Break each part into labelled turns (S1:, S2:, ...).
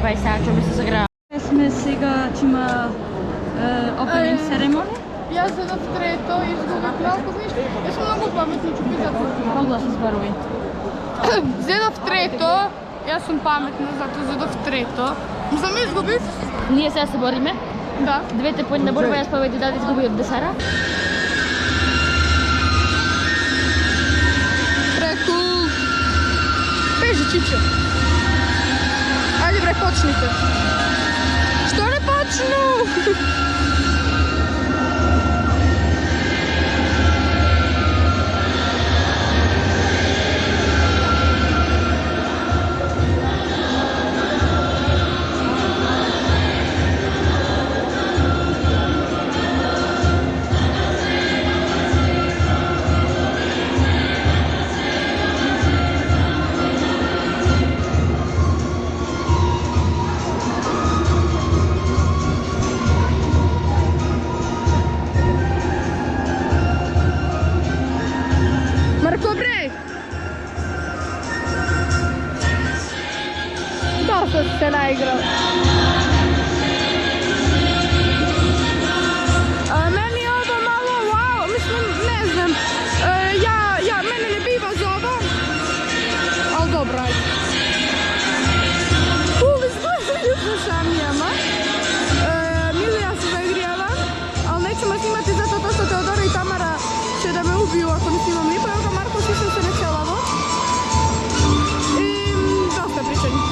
S1: Bye, сега ćemo se zagrava. Сме сега, че има opening ceremony.
S2: Јас седав трето, изгубив малку, знаеш, јас сум многу паметна чупицата.
S1: Погласно зборови.
S2: Зедов трето, јас сум паметна, зато зедов трето. Сам изгубив?
S1: Ние сега се бориме.
S2: Да.
S1: Двете поедна борба, јас победи да изгуби од Десара.
S2: Прекул. Бежи, Чичо. Ајде бре, почните. Што не почну? Se naigral. Meni je ovo malo wow, mislim, ne znam, mene ne biva za ovo, ali dobro, ajde. Izgledaju sa šamijama. Milija se zaigrijava, ali nećemo snimati zato to što Teodora i Tamara će da me ubiju ako ne snimam lipo. Evo ga Marko, svišam se nećelavo. I dosta pričanje.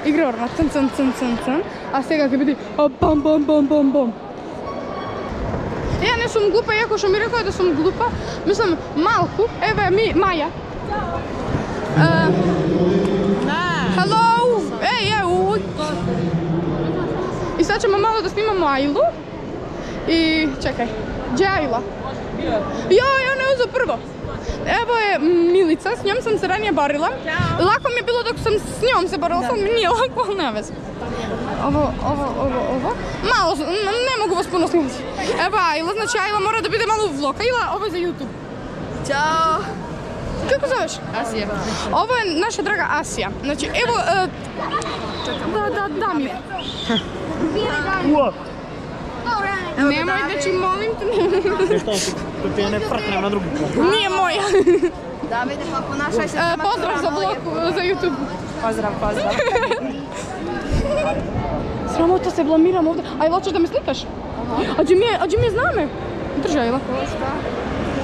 S2: Игра на цен, а сега ќе биде бам. Ја не сум глупа, иако што ми рекоа да сум глупа, мислам малку, еве ми Маја. Hello! И сега ćemo malo da snimamo Ailu. I čekaj, gdje je Aila? Ja ne uzeo prvo. Evo je Milica, s njom sam se ranije borila. Lako mi je bilo dok sam s njom se borila, sad mi nije lako, ali nema veze. Ovo. Malo, ne mogu vas puno snimati. Evo Aila, znači Aila mora da bude malo u vlog. Aila, ovo je za YouTube.
S3: Ćao!
S2: Kako zoveš?
S3: Asija.
S2: Ovo je naša draga Asija. Znači, evo... Da mi. Nemoj da ću, molim te.
S4: Nešto ti ne frknem na drugi put.
S2: Nije moja.
S3: Davide, pa ponašaj se.
S2: Pozdrav za vlog, za YouTube.
S3: Pozdrav.
S2: Sramota se blamiram ovdje. Ajla, hoćeš da me slikaš? A gdje mi je zname? Drži, Ajla.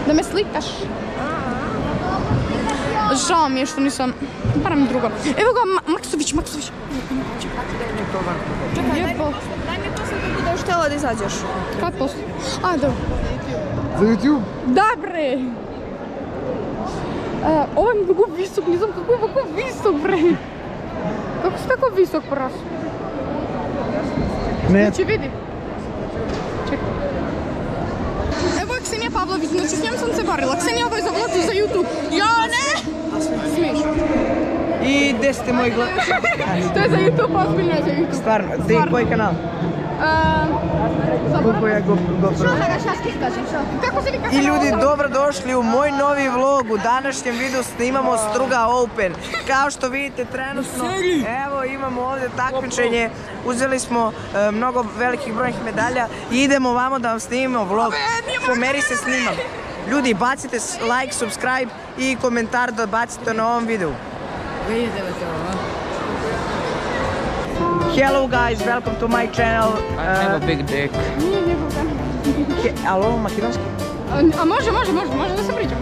S2: Da me slikaš. Žao mi je što nisam... Param drugo. Evo ga, Maksović.
S3: Čekaj, daj mi posle da budeš htjela da izađeš.
S2: Kad posle? A, dobro.
S4: За YouTube?
S2: Da, bre! Ovo je mnogo visok, ne znam kako je ovako visok, bre! Kako si tako visok, poraz?
S4: Ne.
S2: Znači vidi. Čekaj. Evo je Ksenija Pavlović, znači s njom sam se barila. Ksenija, ovo je za vlog za YouTube. Ja ne! Smiješ.
S5: I gdje ste moji
S2: To je za YouTube, ozbiljno je za YouTube.
S5: Stvarno, gdje i koji kanal? Koliko je GoPro?
S2: Kako se vi
S5: I ljudi, dobrodošli u moj novi vlog. U današnjem videu snimamo Struga Open. Kao što vidite trenutno, evo imamo ovdje takmičenje. Uzeli smo mnogo velikih brojnih medalja i idemo vamo da vam snimimo vlog. Po meri se snimam. Ljudi, bacite like, subscribe i komentar da bacite na ovom videu. Hello guys, welcome to my channel.
S6: I have a big dick.
S5: Alo, makedonski?
S2: A može da se pričam.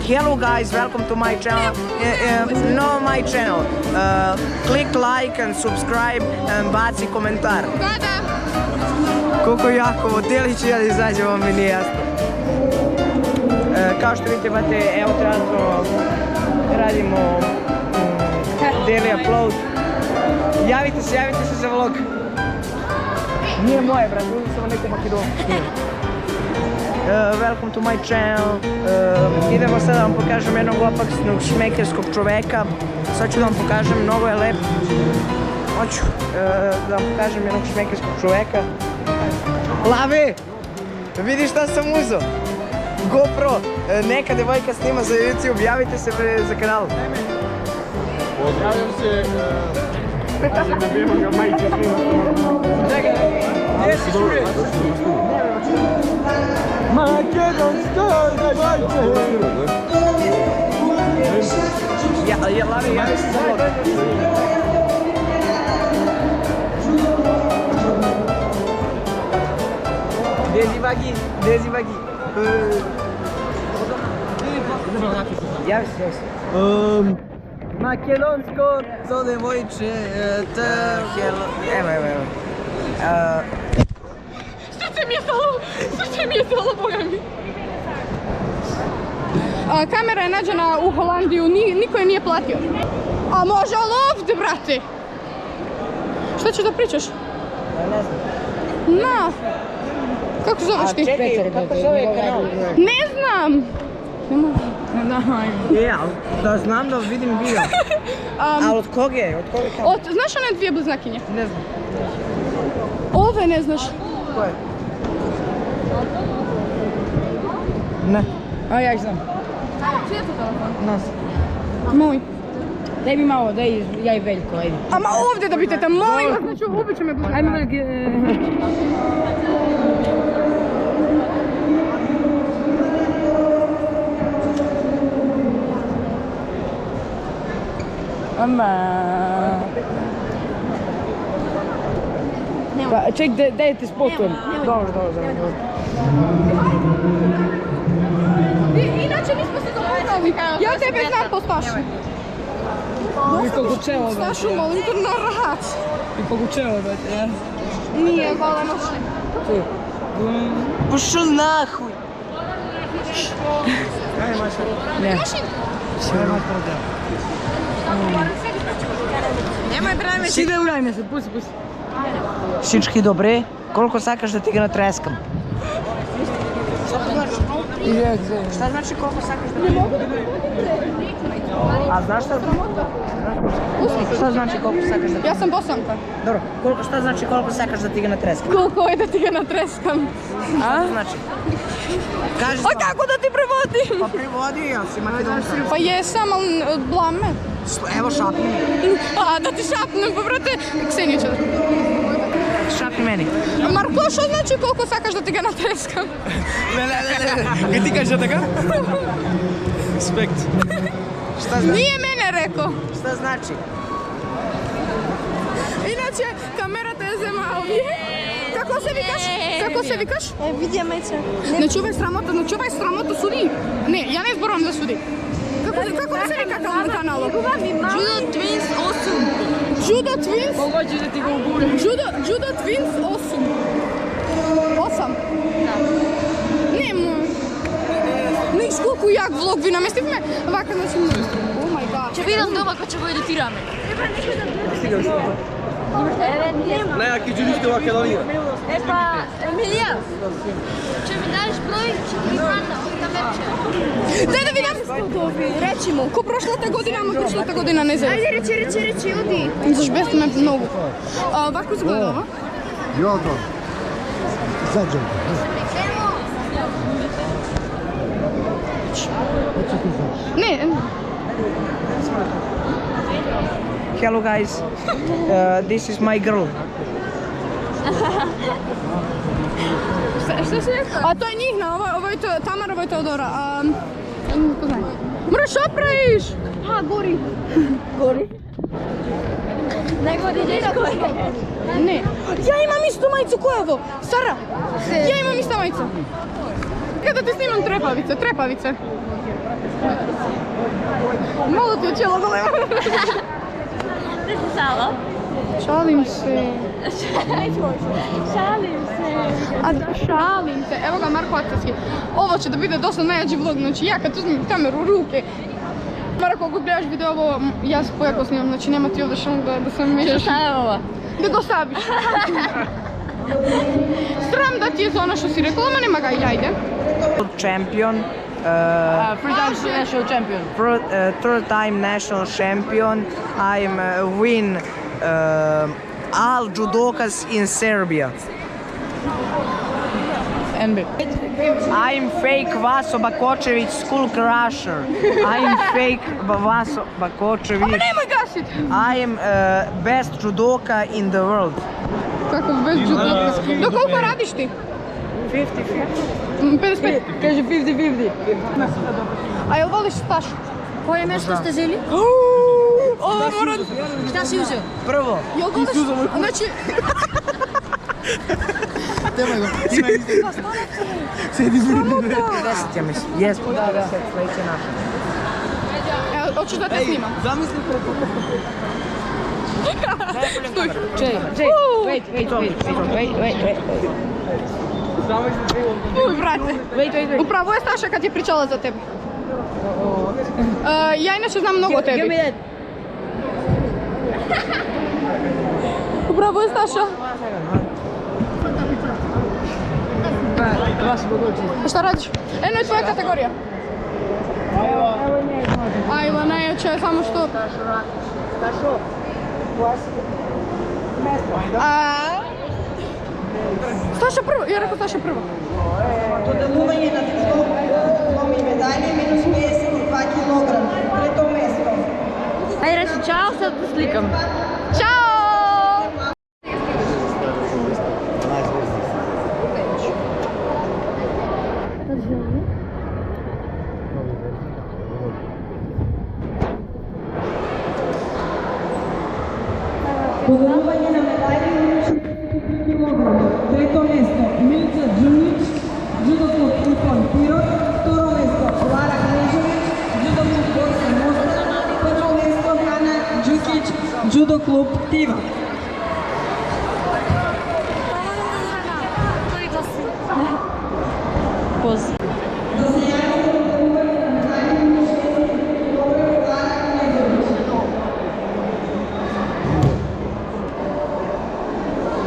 S5: Hello guys, welcome to my channel. No my channel. Click like and subscribe and baci komentar.
S2: Da.
S5: Koliko jako ovo djeliću ja da izađem, ovo mi nije jasno. Kao što vidite, imate, evo trenutno radimo daily upload. Javite se za vlog. Nije moje, brat, uzim samo neku makedonsku. Welcome to my channel. Idemo sad da vam pokažem jednog opasnog šmekerskog čoveka. Sad ću da vam pokažem, mnogo je lep. Hoću da vam pokažem jednog šmekerskog čoveka. Lave! Vidi šta sam uzeo. GoPro, neka devojka snima za YouTube, javite se za kanal.
S4: Javljam se... Nabijemo ga majice snima.
S5: Čekaj, gdje si čuje?
S4: Makedonska devojče!
S5: Lave, javi se za vlog. Gdje si vagi? Javi se. Makedonsko, to devojče, evo.
S2: Srce mi je stalo, boga mi. Kamera je nađena u Holandiju, niko je nije platio. A može ali ovdje, brate. Šta ćeš da pričaš?
S5: Ne znam.
S2: Na. Kako zoveš ti?
S5: Čekaj, kako zove kanal?
S2: Ne znam. Ne mogu.
S5: Da znam da vidim video. Ali od koga je? Od koga je kanal?
S2: Znaš one dvije bliznakinje?
S5: Ne znam.
S2: Ove ne znaš.
S5: Ko je? Ne.
S6: A ja ih znam.
S2: Čije je to telefon?
S5: Nas.
S2: Moj.
S6: Daj mi malo, daj ja i Veljko, ajde.
S2: Ama ovdje da bitete, molim vas, znači ubit će me bliznakinje.
S6: Ajme Veljko. Pa ček, dajte spotom. Dobro.
S2: Inače mi smo se dopoznali. Ja tebe znam po Stašu.
S6: I pogučeo, brate.
S2: Stašu, molim te na rad.
S6: I pogučeo, brate, ja.
S2: Nije, hvala nošli.
S5: Pošao nahuj.
S6: Ne.
S2: Nemoj brame.
S6: Side urajme se, pusti.
S5: Всички добре? Колко сакаш да ти ги натрескам? Šta znači koliko sakaš da ti... A znaš šta? Šta znači koliko sakaš da ti...
S2: Ja sam Bosanka.
S5: Dobro, šta znači koliko sakaš da ti ga natreskam?
S2: Koliko je da ti ga natreskam?
S5: Šta znači? Kaži
S2: A kako da ti prevodim?
S5: Pa prevodi, ja si makedonka.
S2: Pa jesam, ali blame.
S5: Evo šapni mi.
S2: A da ti šapnem, pa brate, Ksenija će da...
S5: Šapni meni.
S2: Marko, što znači koliko sakaš da ti ga natreskam?
S4: Kaj ti kažeš така? Respekt.
S5: Šta znači?
S2: Nije mene rekao.
S5: Šta znači?
S2: Inače, kamera te zema ovdje. Kako se vikaš?
S3: Видя меца.
S2: Ne čuvaj sramotu, sudi. Ne, ja ne zborom da sudi. Kako se vika kanalu?
S3: Judo Twins 8.
S2: Judo Twins?
S6: Pogođi da ti ga ugure.
S2: Judo Twins 8. 8? Nemo. Nič koliko jak vlog vi namesti me. Ovako znači... Oh my god.
S3: Ќе видам дома кога ќе го едитираме.
S7: Најаки џудисти во Македонија.
S3: Епа, Емилија, ќе ми дадеш број, ќе ти ги вратам, камерче.
S2: Дај да видам. Речи му, ко прошлата година, ама прошлата година не знам.
S3: Ајде, речи, оди.
S2: Заш бевте ме многу. Вако изгледа ова?
S8: Јодро. Заđем.
S2: Не.
S5: Hello guys, this is my girl.
S2: Šta si rekao? A to je njihna, ovo je Tamara, ovo je Teodora. Ko znam. Moraš što praviš?
S3: А, гори. Гори? Не гори, идеш гори.
S2: Не. Ja imam istu majicu, ko je ovo? Sara? Ja imam istu majicu. Kada ti snimam trepavice. Malo ti je čelo golema.
S3: Ти си сала?
S2: Šalim se.
S3: Шалим се.
S2: A da, šalim se. Evo ga Marko Acevski. Ovo će da bude dosta najjači vlog, znači ja kad uzmem kameru u ruke. Marko, ako gledaš video ovo, ja se pojako snimam, znači nema ti ovdje šalom da se mešaš.
S3: Šta je ovo?
S2: Da ga ostaviš. Sram da ti je za ono što si rekla, ma nema ga i ajde.
S5: Champion.
S6: Three times national champion.
S5: Third time national champion. I'm win all judokas in Serbia.
S6: NB.
S5: I'm fake Vaso Bakočević, school crusher. I'm fake Vaso Bakočević.
S2: Ma nemoj gasit!
S5: I am best judoka in the world.
S2: Kako bez judoka? Do koliko radiš ti?
S5: 50-50.
S2: 55.
S6: Kaže 50-50.
S2: A jel voliš staš?
S3: Кој е нешто сте зели?
S2: Ovo mora...
S3: Šta si uzeo?
S5: Prvo.
S2: Jel voliš... Znači...
S5: Deset, ja mislim. Jes, da. Sledeće naše.
S2: Evo, hoćeš da te snimam?
S5: Zamisli preko.
S6: Jay, wait.
S2: Uj, brate.
S6: Wait.
S2: Upravo je Staša kad je pričala za tebe. Ja inače znam mnogo o tebi.
S6: Give me that.
S2: Upravo je Staša. A šta radiš? Eno je tvoja kategorija. Ajla najjača je samo što... Staša prvo, ja rekao Staša prvo.
S9: Dodeluvanje na zlatni medalje minus 52 kg. Treto mesto.
S3: Ајде речи чао, sad да сликам.
S2: Ćao!
S9: Dodeluvanje na medalje minus 52 kg. Treto mesto Milica Đunić, judo klub Ukon Pirot. Второ место Лара Кнежевиć, judo klub Gorski Mostar. Prvo mesto Hana Đukić, judo klub Tiva.
S3: Поз.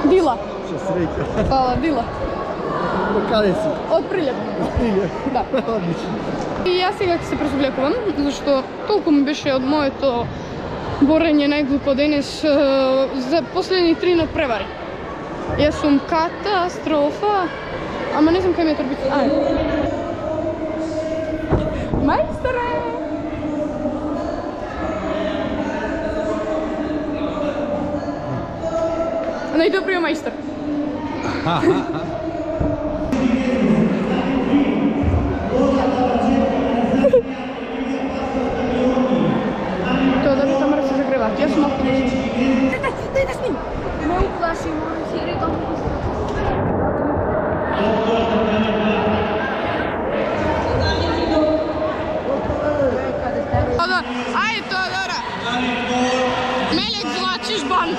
S2: Dila.
S8: Što si rekao?
S2: Hvala, Dila.
S8: Kada si?
S2: Od Приљепа. Да.
S8: Одлично.
S2: И јас сега ќе се презоблекувам, зашто толку ми беше од моето борење најглупо денес за последни 3 надпревари. Јас сум катастрофа, ама не знам кај ми е торбица. Мајсторе! Најдобриот мајстор. Тоа да Тамара се загреваат. Јас сум малку нешто. Дај да сним.
S3: Не уплаши, може си рекам.
S2: Ајде, Теодора. Мелек злачиш банде.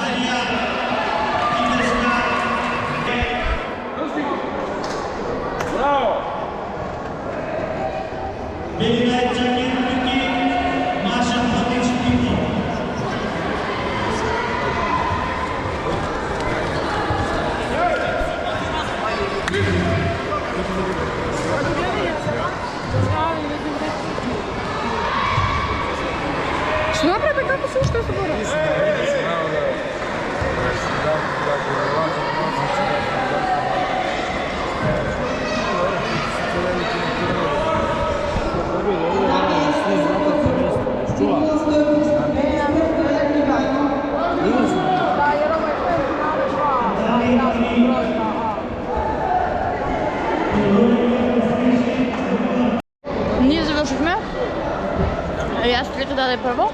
S1: даде прво.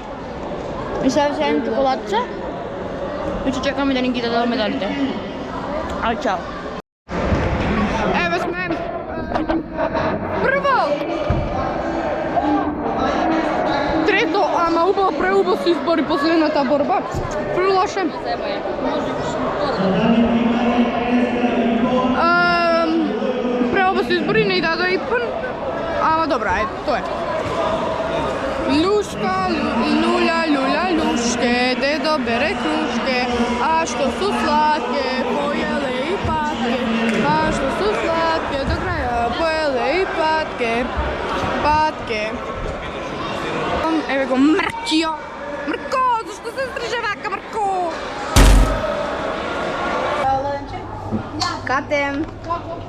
S1: И сега ще ядем чоколадче. И ще чекаме да ни ги даде медалите. Ај, чао.
S2: Ево сме. Прво! Трето, ама убаво, преубаво се избори последната борба. Прелоше. Преубаво се избори, не и даде и пън. Ама добра, тоа е. Лушка, луля, луля, лушке, дедо бере крушке, а што су сладке, поеле и патке, а што су сладке, до краја поеле и патке, патке. Еве го Мркио. Мрко, зашто се стриже вака, Мрко?
S3: Катем.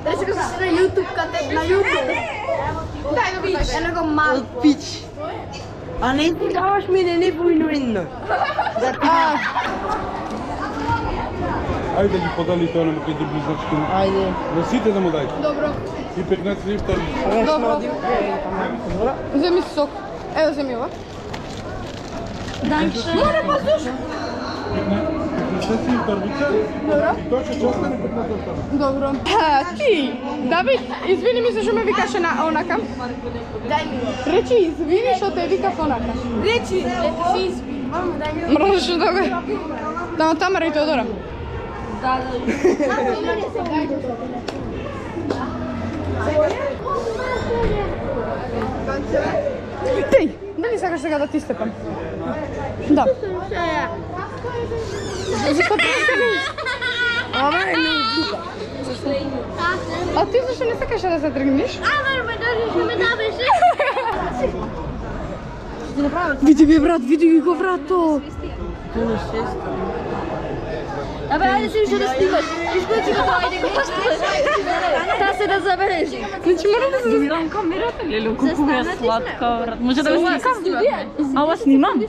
S3: Дали сега се на YouTube, Катем, на YouTube.
S2: Дај да видиш.
S3: Едно го мал.
S6: Пич. А не ти даваш мене не поиновинно.
S4: Ајде ги подали тоа на кај близачки.
S6: Ајде.
S4: На сите да му дај.
S2: Добро.
S4: И 15 лифта.
S2: Добро. Земи сок. Ево земи ова. Море пазуш.
S4: 15 лифта рвица. И тоа ќе остане 15 лифта.
S2: Добро. Ти, Давид, извини ми се што ме викаше на онака.
S3: Дај ми го.
S2: Речи извини што те викав онака.
S3: Речи, ето си изби. Мамо, дај ми го.
S2: Мрзаш да го. Тама Тамара и Теодора.
S3: Само има не се дај го.
S2: Теј, дали сакаш сега да ти степам? Да. Зашто ти
S6: Ама е ми дука.
S2: А ти зашто не сакаш да се тргнеш?
S3: Ама ме дадеш, не ме давеш.
S2: Види ги брат, види ги го брато.
S3: Абе, ајде си уште да снимаш. Исклучи го тоа, ајде го поставиш. Та се да забележи.
S2: Значи морам да се
S1: Снимам камерата, леле, колку ми е сладка, брат. Може да го снимам? А ова снимам?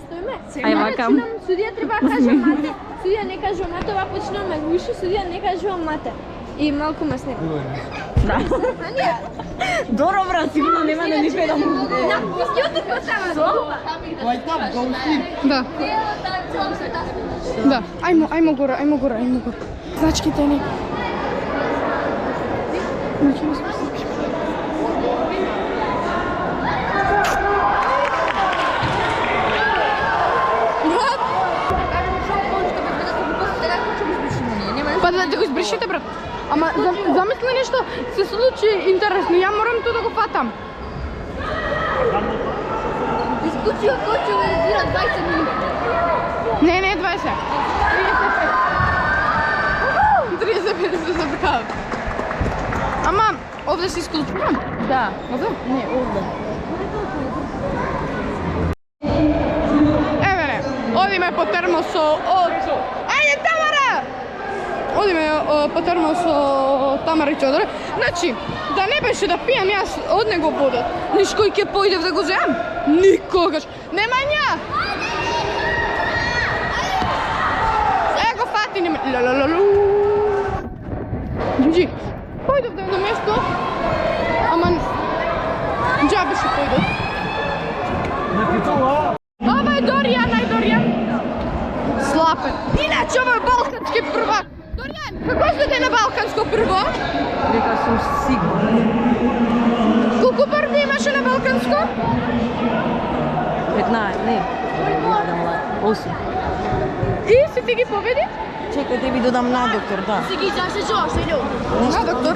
S1: Ај вакам.
S3: Судија треба да каже мате. Судија не кажува мате, ова почнува ме гуши, судија не кажува мате. И малку ме снима.
S1: Да. Добро, брат, сигурно нема да ни педам.
S3: На пустиото потама.
S2: Да. Да. Ајмо горе, ајмо горе, ајмо горе. Значките ни. Значи не сме се. Па да го избришите, брат. Ама замисли нешто се случи интересно, ја морам тоа да го фатам.
S3: Исклучи го кој ќе дира 20 минути.
S2: Не, 20. 35 се забрав. Ама, овде се исклучувам?
S1: Да.
S2: Овде? Не, овде. Еве не, одиме по термо со Оцу. Ајде, Тамара! Одиме по термо со Тамара и Теодора. Значи, да не беше да пијам јас од него водот, ниш кој ќе појдев да го земам? Никогаш. Немања! Го фати не лалалалу. Джи. Појдов да едно место. Ама џабе ще појдов. Ова е Доријан, Слапен. Иначе ова е балкански првак. Доријан, како сте на балканско прво?
S6: Дека сум сигурен.
S2: Колку борби имаше на балканско?
S6: 15, не. 8.
S2: И си ти ги победи?
S6: Чекај да ви додам на доктор, да.
S3: Си ги чаше Джош, иду.
S2: На доктор?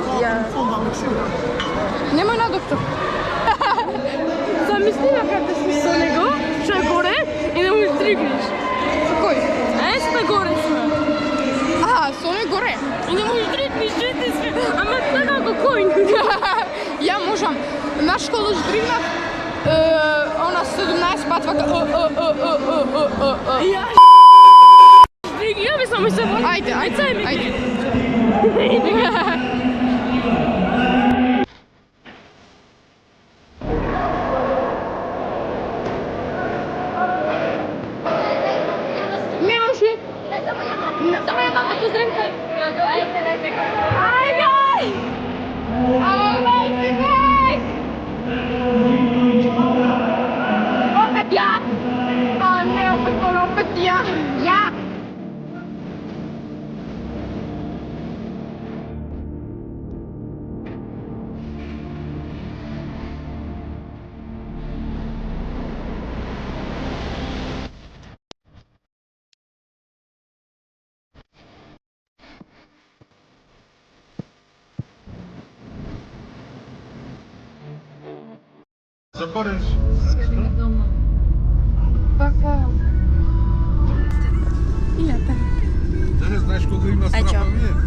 S2: Немој на доктор. Замисли на како си со него, што е горе и да му издригнеш. Со кој?
S1: Сте горе сме.
S2: Со оној горе.
S1: И да му издригнеш, чете сме. Ама така како кој?
S2: Ја можам. На школу здригнав, она 17 пат вака
S1: Ја би само се води.
S2: Ајде. Милоши.
S3: Давай, мама, поздравка. Опет ја!
S7: За Поренч.